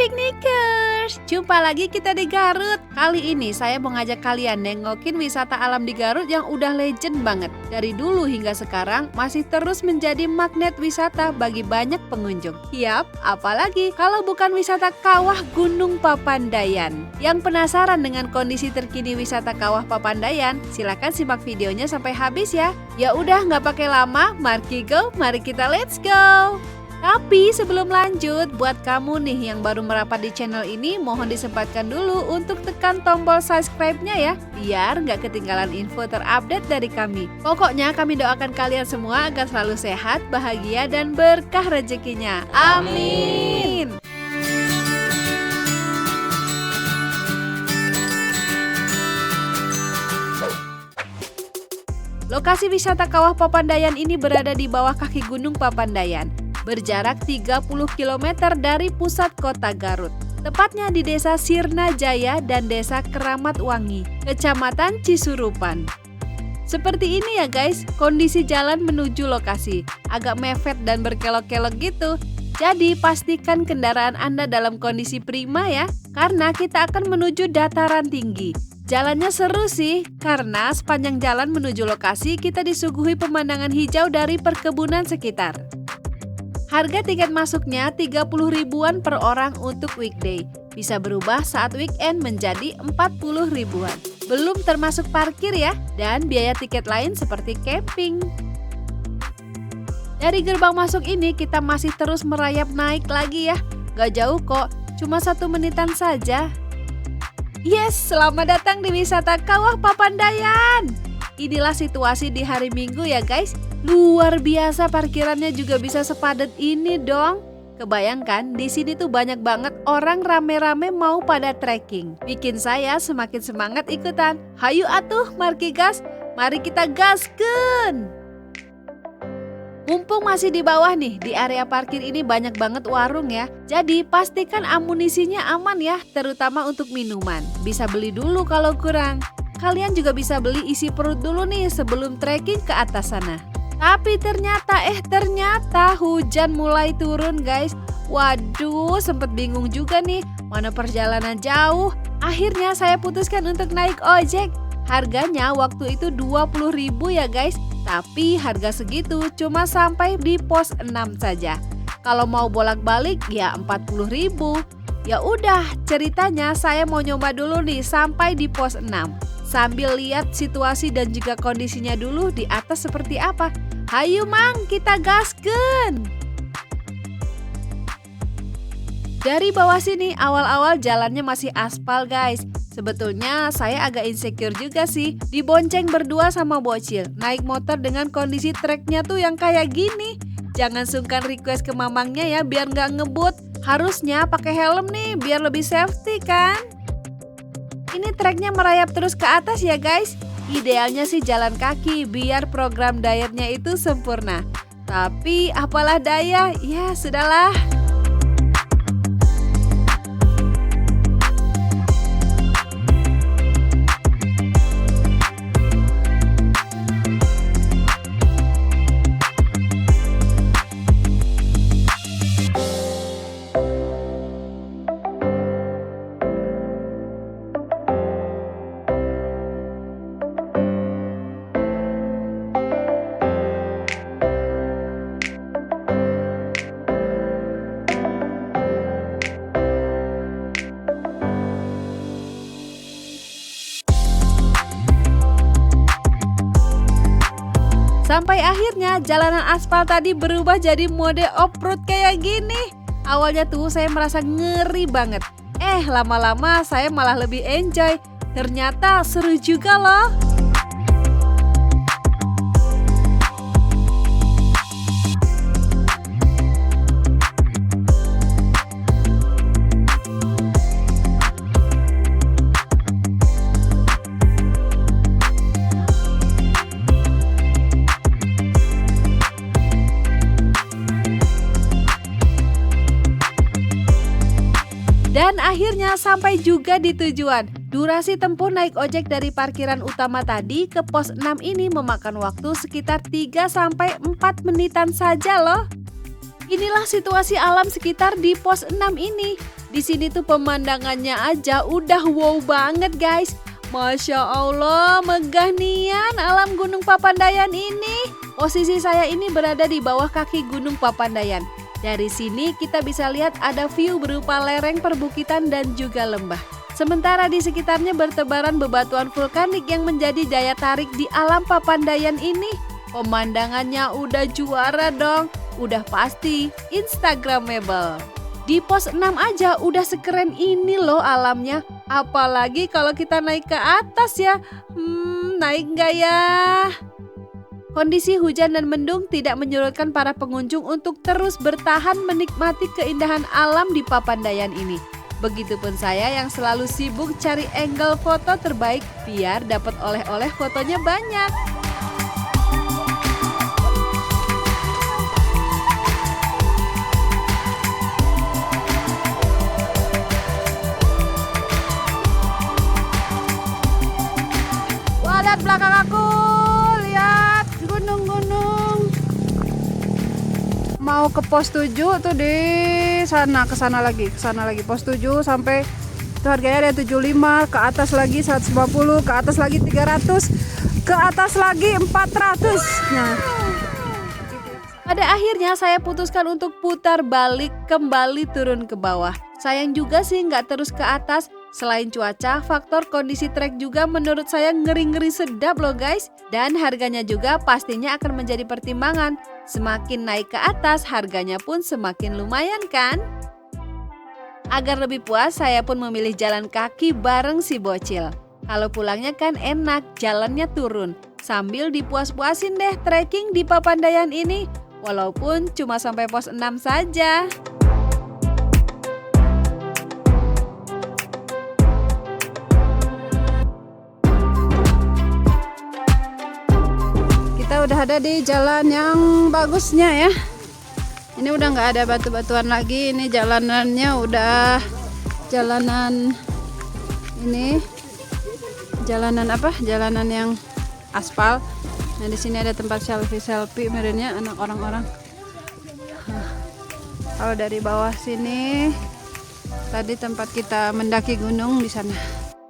Piknikers, jumpa lagi kita di Garut. Kali ini saya mau ngajak kalian nengokin wisata alam di Garut yang udah legend banget. Dari dulu hingga sekarang masih terus menjadi magnet wisata bagi banyak pengunjung. Yap, apalagi kalau bukan wisata Kawah Gunung Papandayan. Yang penasaran dengan kondisi terkini wisata Kawah Papandayan? Silakan simak videonya sampai habis ya. Ya udah nggak pakai lama, mari kita let's go. Tapi sebelum lanjut, buat kamu nih yang baru merapat di channel ini, mohon disempatkan dulu untuk tekan tombol subscribe-nya ya, biar nggak ketinggalan info terupdate dari kami. Pokoknya kami doakan kalian semua agar selalu sehat, bahagia, dan berkah rezekinya. Amin. Lokasi wisata Kawah Papandayan ini berada di bawah kaki Gunung Papandayan, berjarak 30 km dari pusat kota Garut. Tepatnya di Desa Sirna Jaya dan Desa Keramat Wangi, Kecamatan Cisurupan. Seperti ini ya guys, kondisi jalan menuju lokasi. Agak mepet dan berkelok-kelok gitu. Jadi pastikan kendaraan Anda dalam kondisi prima ya, karena kita akan menuju dataran tinggi. Jalannya seru sih, karena sepanjang jalan menuju lokasi kita disuguhi pemandangan hijau dari perkebunan sekitar. Harga tiket masuknya 30 ribuan per orang untuk weekday. Bisa berubah saat weekend menjadi 40 ribuan. Belum termasuk parkir ya, dan biaya tiket lain seperti camping. Dari gerbang masuk ini kita masih terus merayap naik lagi ya. Gak jauh kok, cuma 1 menitan saja. Yes, selamat datang di wisata Kawah Papandayan. Inilah situasi di hari Minggu ya guys. Luar biasa, parkirannya juga bisa sepadat ini dong. Kebayangkan di sini tuh banyak banget orang rame-rame mau pada trekking. Bikin saya semakin semangat ikutan. Hayu atuh, mari gas. Mari kita gaskeun. Mumpung masih di bawah nih, di area parkir ini banyak banget warung ya. Jadi pastikan amunisinya aman ya, terutama untuk minuman. Bisa beli dulu kalau kurang. Kalian juga bisa beli isi perut dulu nih sebelum trekking ke atas sana. Tapi ternyata hujan mulai turun guys. Waduh, sempet bingung juga nih, mana perjalanan jauh. Akhirnya saya putuskan untuk naik ojek. Harganya waktu itu 20 ribu ya guys. Tapi harga segitu cuma sampai di pos 6 saja. Kalau mau bolak-balik ya 40 ribu. Ya udah, ceritanya saya mau nyoba dulu nih sampai di pos 6. Sambil lihat situasi dan juga kondisinya dulu di atas seperti apa. Hayu mang, kita gaskeun. Dari bawah sini awal-awal jalannya masih aspal guys. Sebetulnya saya agak insecure juga sih, dibonceng berdua sama bocil, naik motor dengan kondisi treknya tuh yang kayak gini. Jangan sungkan request ke mamangnya ya biar nggak ngebut. Harusnya pakai helm nih biar lebih safety kan. Ini treknya merayap terus ke atas ya guys. Idealnya sih jalan kaki biar program dietnya itu sempurna. Tapi apalah daya, ya sudahlah. Sampai akhirnya jalanan aspal tadi berubah jadi mode off-road kayak gini. Awalnya tuh saya merasa ngeri banget. Lama-lama saya malah lebih enjoy. Ternyata seru juga loh. Dan akhirnya sampai juga di tujuan. Durasi tempuh naik ojek dari parkiran utama tadi ke pos 6 ini memakan waktu sekitar 3-4 menitan saja loh. Inilah situasi alam sekitar di pos 6 ini. Di sini tuh pemandangannya aja udah wow banget guys. Masya Allah, megah nian alam Gunung Papandayan ini. Posisi saya ini berada di bawah kaki Gunung Papandayan. Dari sini kita bisa lihat ada view berupa lereng perbukitan dan juga lembah. Sementara di sekitarnya bertebaran bebatuan vulkanik yang menjadi daya tarik di alam Papandayan ini. Pemandangannya udah juara dong, udah pasti Instagramable. Di pos 6 aja udah sekeren ini loh alamnya. Apalagi kalau kita naik ke atas ya. Naik nggak ya? Kondisi hujan dan mendung tidak menyurutkan para pengunjung untuk terus bertahan menikmati keindahan alam di Papandayan ini. Begitupun saya yang selalu sibuk cari angle foto terbaik biar dapat oleh-oleh fotonya banyak. Lihat belakang aku, lihat gunung-gunung. Mau ke pos 7 tuh di sana, ke sana lagi pos 7 sampai itu harganya ada 75, ke atas lagi 150, ke atas lagi 300, ke atas lagi 400. Nah, pada akhirnya saya putuskan untuk putar balik kembali turun ke bawah. Sayang juga sih nggak terus ke atas. Selain cuaca, faktor kondisi trek juga menurut saya ngeri-ngeri sedap loh guys. Dan harganya juga pastinya akan menjadi pertimbangan. Semakin naik ke atas, harganya pun semakin lumayan kan? Agar lebih puas, saya pun memilih jalan kaki bareng si bocil. Kalau pulangnya kan enak, jalannya turun. Sambil dipuas-puasin deh trekking di Papandayan ini. Walaupun cuma sampai pos 6 saja. Udah ada di jalan yang bagusnya ya. Ini udah nggak ada batu-batuan lagi. Ini jalanannya udah jalanan ini jalanan apa? Jalanan yang aspal. Nah di sini ada tempat selfie merenya anak orang-orang. Kalau dari bawah sini tadi tempat kita mendaki gunung di sana.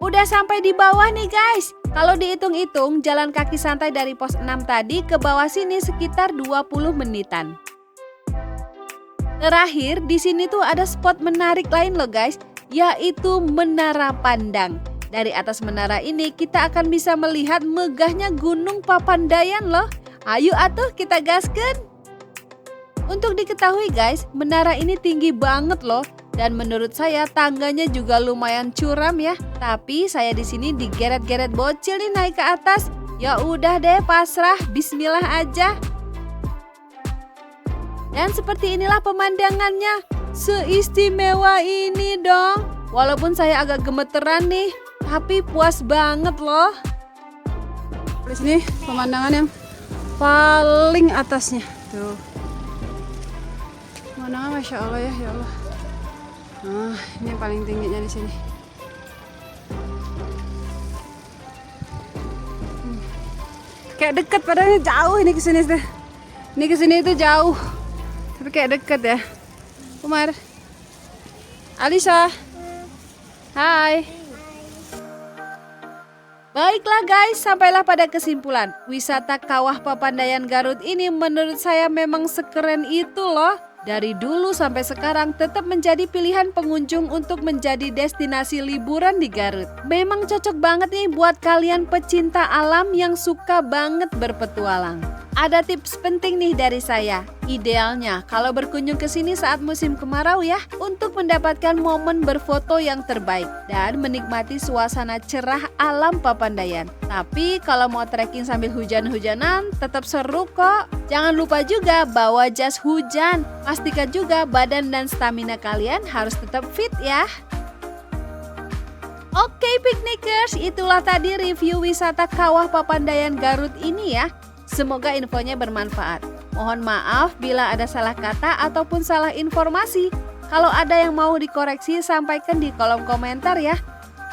Udah sampai di bawah nih guys. Kalau dihitung-hitung jalan kaki santai dari pos 6 tadi ke bawah sini sekitar 20 menitan. Terakhir di sini tuh ada spot menarik lain loh guys, yaitu Menara Pandang. Dari atas menara ini kita akan bisa melihat megahnya Gunung Papandayan loh. Ayo atuh kita gaskeun. Untuk diketahui guys, menara ini tinggi banget loh. Dan menurut saya tangganya juga lumayan curam ya. Tapi saya di sini digeret-geret bocil nih naik ke atas. Ya udah deh pasrah, bismillah aja. Dan seperti inilah pemandangannya. Seistimewa ini dong. Walaupun saya agak gemeteran nih, tapi puas banget loh. Di sini pemandangan yang paling atasnya. Tuh. Pemandangan Masya Allah ya Allah. Nah, ini paling tingginya di sini. Kayak deket padahal jauh ini ke sini teh. Ini ke sini itu jauh. Tapi kayak deket ya. Umar. Alisa. Hai. Baiklah guys, sampailah pada kesimpulan. Wisata Kawah Papandayan Garut ini menurut saya memang sekeren itu loh. Dari dulu sampai sekarang tetap menjadi pilihan pengunjung untuk menjadi destinasi liburan di Garut. Memang cocok banget nih buat kalian pecinta alam yang suka banget berpetualang. Ada tips penting nih dari saya. Idealnya kalau berkunjung ke sini saat musim kemarau ya, untuk mendapatkan momen berfoto yang terbaik dan menikmati suasana cerah alam Papandayan. Tapi kalau mau trekking sambil hujan-hujanan tetap seru kok. Jangan lupa juga bawa jas hujan. Pastikan juga badan dan stamina kalian harus tetap fit ya. Oke piknikers, itulah tadi review wisata Kawah Papandayan Garut ini ya. Semoga infonya bermanfaat. Mohon maaf bila ada salah kata ataupun salah informasi. Kalau ada yang mau dikoreksi, sampaikan di kolom komentar ya.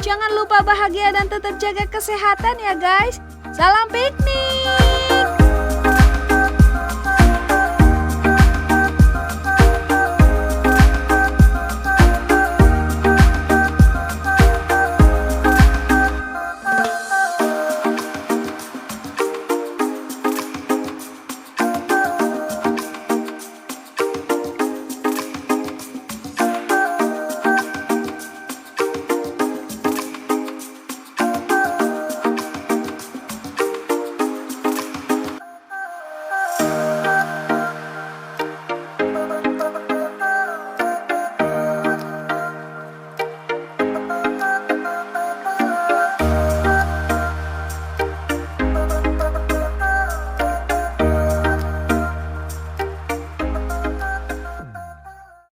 Jangan lupa bahagia dan tetap jaga kesehatan ya guys. Salam piknik!